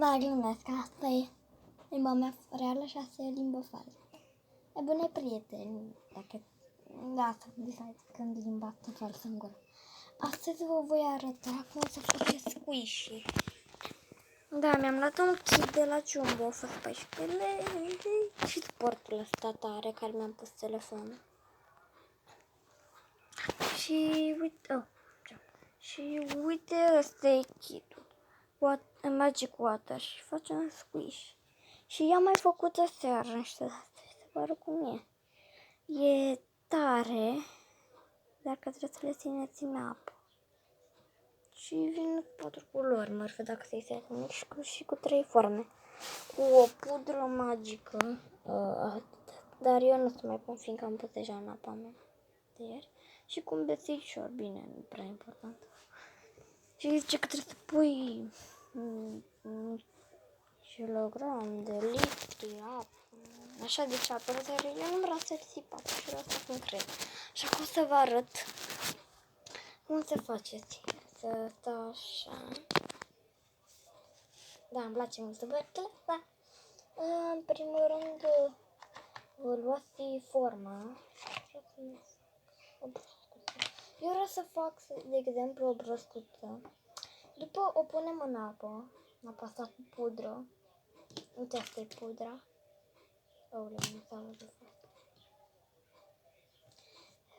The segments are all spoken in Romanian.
Da, glumesc, asta e limba mea reală și asta e limba falsă. E bune prieteni, dacă... Da, asta când limba asta falsă în gură. Astăzi vă voi arăta cum să faceți squishy. Da, mi-am luat un kit de la Jumbo, a fost 14 lei și sportul ăsta tare care mi-am pus telefonul. Și uite, ăsta e kitul. Magic Water și facem squish. Și i-am mai făcut aseară niște astea, să vă arăt cum e. E tare, dacă trebuie să le țineți în apă. Și vin cu 4 culori, mărfă, dacă se iese mic și cu 3 forme. Cu o pudră magică, dar eu nu să mai pun, fiindcă am pus deja în apa mea de ieri. Și cu un bețișor, bine, nu prea important. Și zice că trebuie să pui kilogram de litri apă, așa de ce apă, dar eu nu vreau să risip apă și vreau să pun cremă. Și acum să vă arăt cum să faceți. Să stau așa. Da, îmi place mult să bărcle, da. În primul rând, vă luați forma. Eu vreau să fac, de exemplu, o broscuță. După o punem în apă, apa asta cu pudră. Uite, asta e pudra. Aoleu, nu s-a văzut.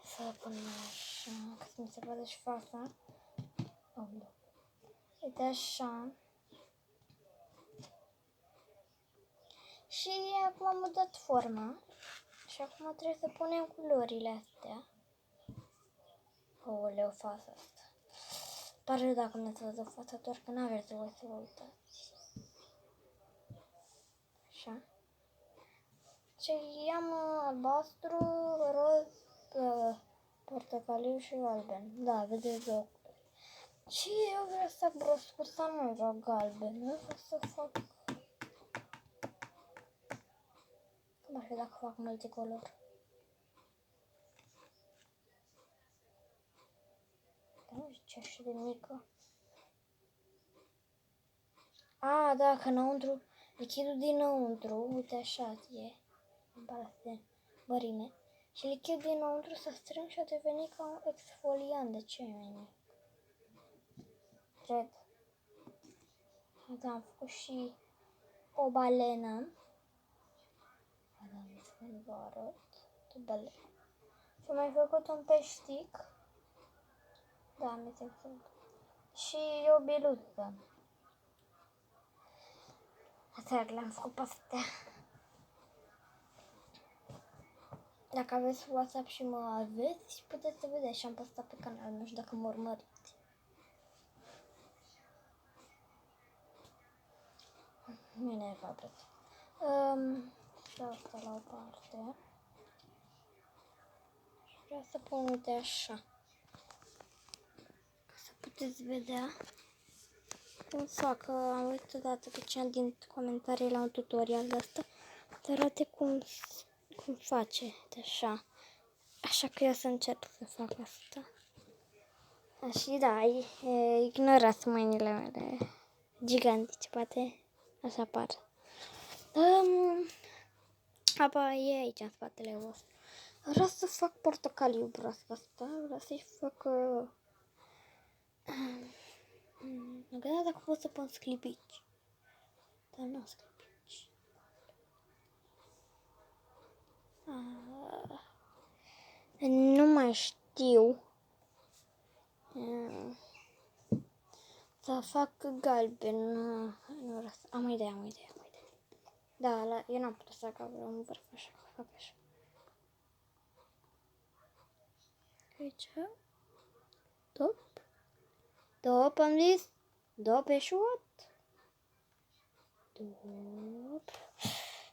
Să punem așa, ca să mi se vadă și fața. Aoleu. Uite așa. Și acum am dat forma. Și acum trebuie să punem culorile astea. Aoleu, fața asta. Pare rău dacă mi-ați văzut fața, doar că n-aveți voie să vă uitați. Așa. Și am albastru, roz, portocaliu și galben. Da, vedeți două culori. Și eu vreau să fac broscuța, nu vreau galben. Eu vreau să fac... Cum ar fi dacă fac multicolor? Dar nu știu ce așa de mică. A, da, că înăuntru, lichidul dinăuntru, uite așa e, în partea de mărime. Și lichidul dinăuntru s-a strâns și a devenit ca un exfoliant, de ce mai mic? Cred. Da, am făcut și o balenă. Da, să vă arăt. O balenă. Și am mai făcut un peștic. Da, mi se văd. Și o biluță. Astea le-am făcut pe astea. Dacă aveți WhatsApp și mă aveți, puteți să vedeți și am postat pe canal, nu știu dacă mă urmăriți. Bine, fabric. Și asta la o parte. Și vreau să pun, uite așa. Ca să puteți vedea cum să fac. Am uitat odată pe cineva din comentarii la un tutorial de asta. Să arate cum face, de așa. Așa că eu să încerc să fac asta. Și da, ignorați mâinile mele gigantice, poate așa par. Apa e aici în spatele vostru. Vreau să fac portocaliu broasca asta, vreau să-i fac... Mă gândeam dacă pot să pun sclipici. Dar nu sclipici. Nu mai știu. Să fac galben. Nu, am o idee. Da, eu n-am putut să fac galben, am vârf așa, fac așa. Aici. Top, am zis. Top, eșuat. Top.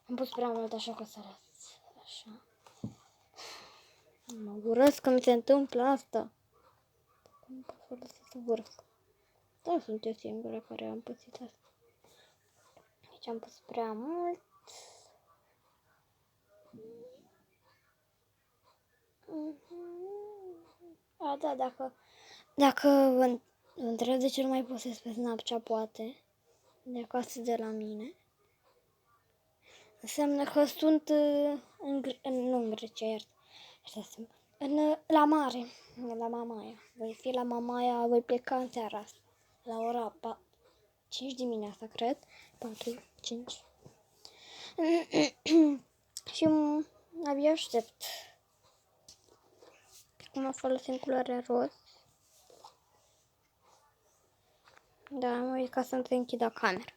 Am pus prea mult așa că să arăți. Așa. Mă urăsc că mi se întâmplă asta. Cum pot folosesc vârf? Da, sunt eu singura care am pățit asta. Aici am pus prea mult. A, da, dacă vă întreb de ce nu mai postez pe Snapchat, poate. de acasă de la mine, înseamnă că sunt nu în Grecia, la mare, la Mamaia. Voi fi la Mamaia, voi pleca în seara asta, la ora 5 dimineața, cred, 4, 5. Și abia aștept. Acum folosim culoarea roz. Da, am uitat să-mi închid camera.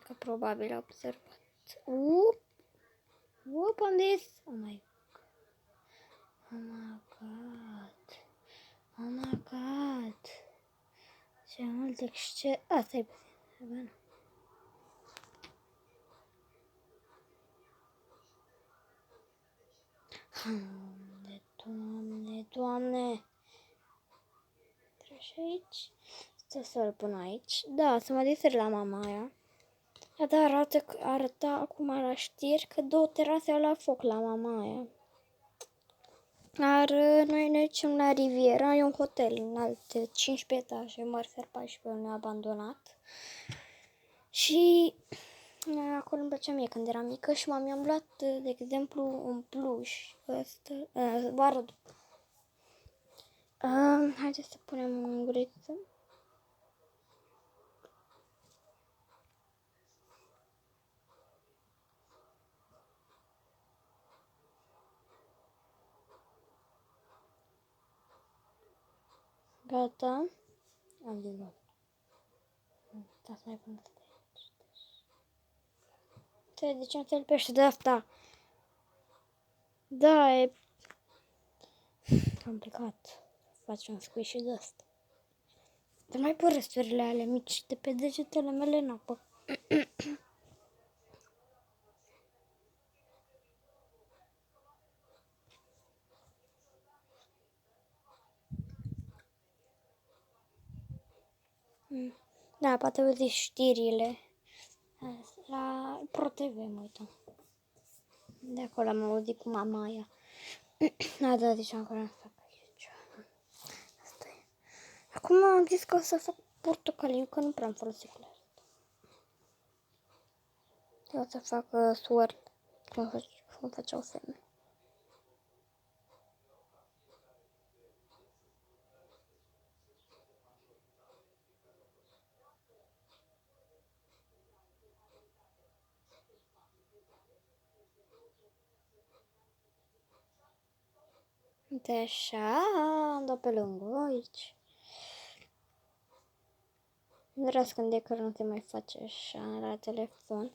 Că probabil a observat. Whoop on this. Oh my god. Oh my god. Ce mult exces. Asta e puțin. Doamne. Treci aici. Să-l pun aici. Da, să mă distrez la Mamaia. Dar arăta acum la știri că 2 terase au la foc la Mamaia. Dar noi ne ducem la Riviera, e un hotel înalt de 15 etaje, Marfer 14 neabandonat. Și acolo îmi plăcea mie când eram mică și mi-am luat, de exemplu, un pluș. Ăsta, vă arăt. Haideți să punem în guriță. Gata. Am din nou. Da, să mai pun asta de aici. De ce nu te lipește de asta? Da, e complicat. Faci un squish de asta. Dar mai pun resturile alea mici de pe degetele mele în apă. Da, poate auzi știrile. La ProTV mă uitam. De acolo am auzit cu Mamaia. Da, ziceam că am fac aici. Asta e. Acum am zis că o să fac portocaliu, că nu prea am folosit culoarea asta. O să fac swirl, cum făceau femei. Uite așa, am dat pe lângă aici. Nu răspunde că nu te mai face așa la telefon.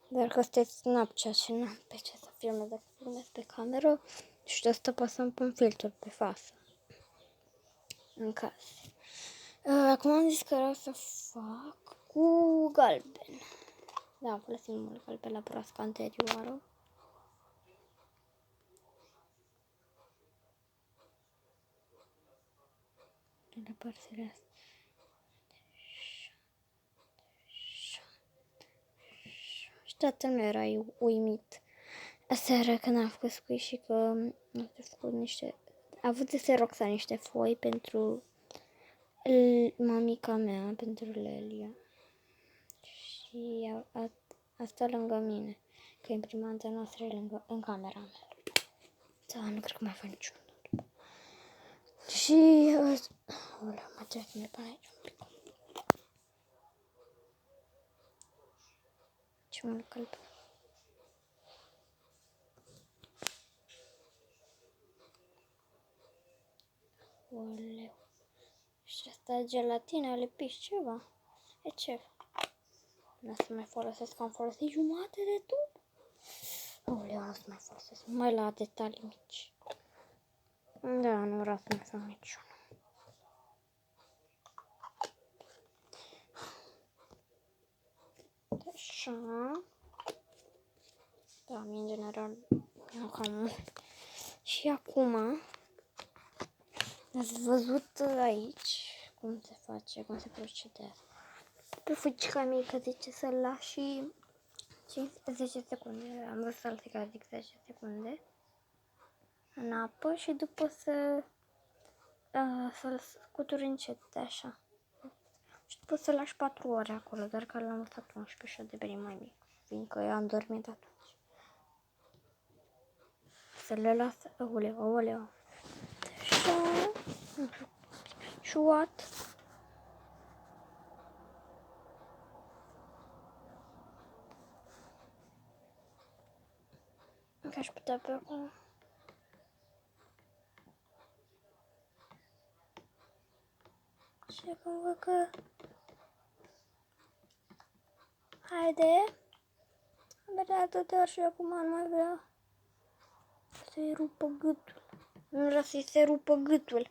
Dar că este Snapchat și n-am pe ce să filmez dacă filmez pe cameră. Și de asta pot să-mi pun filtrul pe față. În caz. Acum am zis că vreau să fac cu galben. Da, am folosit mult galben la broasca anterioară. La părțile astea. Și toată lumea era uimit. Aseară când am făcut squish și că am făcut niște... A avut să Roxa niște foi pentru mamica mea, pentru Lelia. Și a stat lângă mine, că imprimanta noastră e în camera mea. Da, nu cred că mai fac niciunul. Și... Olea, mă trec mie până aici un pic. Ce mult calb. Oleu. Și asta gelatina, lipiși ceva. E ce? Nu o să mai folosesc, am folosit jumate de tub. Oleu, nu o să mai folosesc, mai la detalii mici. Da, nu vreau să mai fac niciunul. Așa. Da, mie în general nu cam. Și acum ați văzut aici cum se face, cum se procedează. Pe fugica mică zice să-l lași 10 secunde. Am văzut altă care zic 10 secunde în apă și după să-l scuturi încet, așa. Și poți să lași 4 ore acolo, doar că l-am lăsat 11 și a devenit mai mic, fiindcă eu am dormit atunci. Să le las, aoleu. Așa, șuat. Încă aș putea pe acum. Și acum văd că... Haide! Am vedea atâtea ori și acum nu mai vrea să-i rupă gâtul. Nu vrea să-i se rupă gâtul.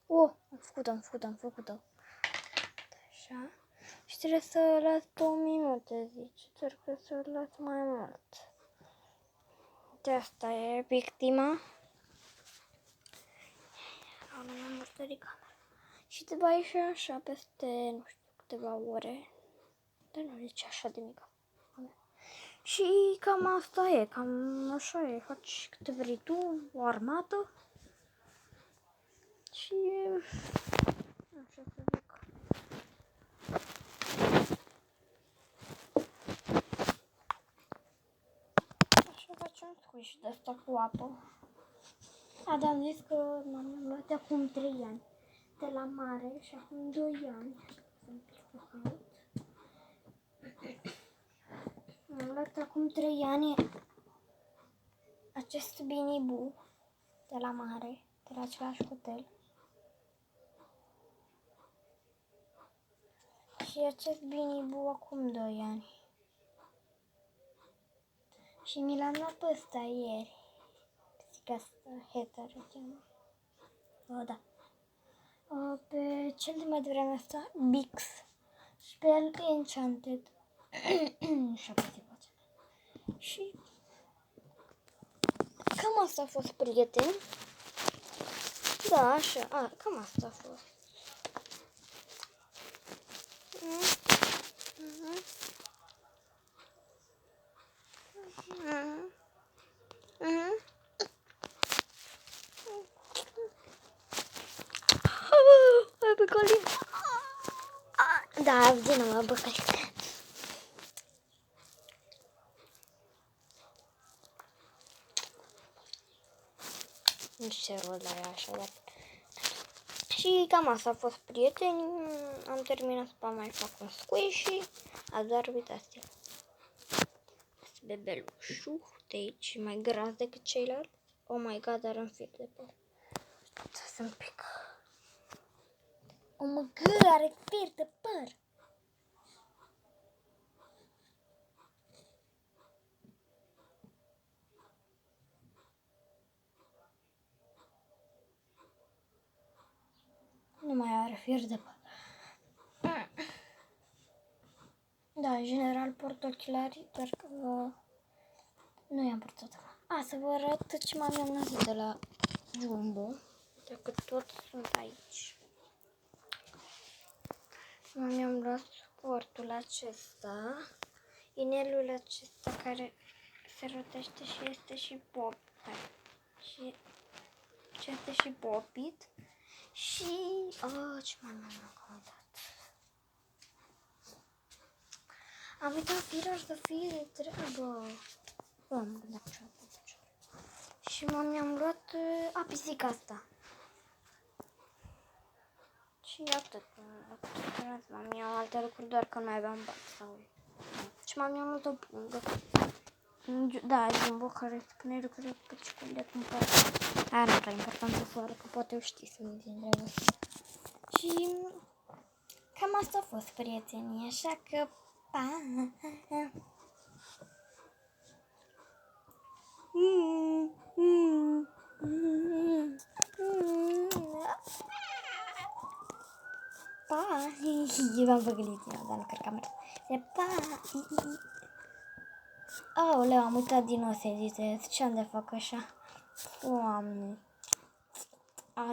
Oh, am făcut-o. Așa. Și trebuie să las 2 minute, zice. Trebuie să las mai mult. De asta e victima. Am mărtărit camera. Și te va ieși așa peste, nu știu, câteva ore. Dar nu zice așa de mică. Și cam asta e, cam așa e. Faci câte vrei tu, o armată. Și așa să zic. Așa facem squish de asta cu apă. Dar am zis că m-am luat de acum 3 ani de la mare și acum 2 ani. Am luat acum 3 ani acest binibu de la mare, de la același hotel. Și acest binibu acum 2 ani. Și mi l-am luat pe ăsta ieri. Zic asta, Heather îl cheamă. O, da. Pe cel de mai devreme asta, Bix. Și pe el Enchanted. Și apoi și cam asta a fost, prieteni. Da, așa, cam asta a fost. Ai băcălit. Da, din nou, băcălit. Nu știu ce rost are așa, dar... Și cam asta a fost, prieteni. Am terminat să mai fac un squishy. Ați doar uitați-l. Este bebelușul de aici, mai gras decât ceilalți. Oh my god, are un fir de păr. Să un pic. Oh my god, are fir de păr. Nu mai are fir de păr. Da, în general port ochelari, doar că nu i-am purtat. Să vă arăt ce m-am luat de la Jumbo, dacă tot sunt aici. Mi-am luat portul acesta, inelul acesta care se rotește și este și pop. Și este și popit. Și ce m-am luat? Am uitat firar să fie de treabă. Am gândit și mi-am luat pisica asta. Și atât. M-am iau alte lucruri, doar că nu aveam bani sau... Și m-am luat o pungă. Da, Jumbo care spune lucruri pe ce le cumpăr. Aia nu prea important să arăt, că poate o știi să din dragă. Și cam asta a fost, prietenii, așa că pa! Pa! V-am păgălit, dar nu cred că am mers. Pa! Aoleu, am uitat din nou să editez. Ce-am de fac așa? Doamne!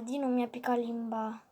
Din nou mi-a picat limba.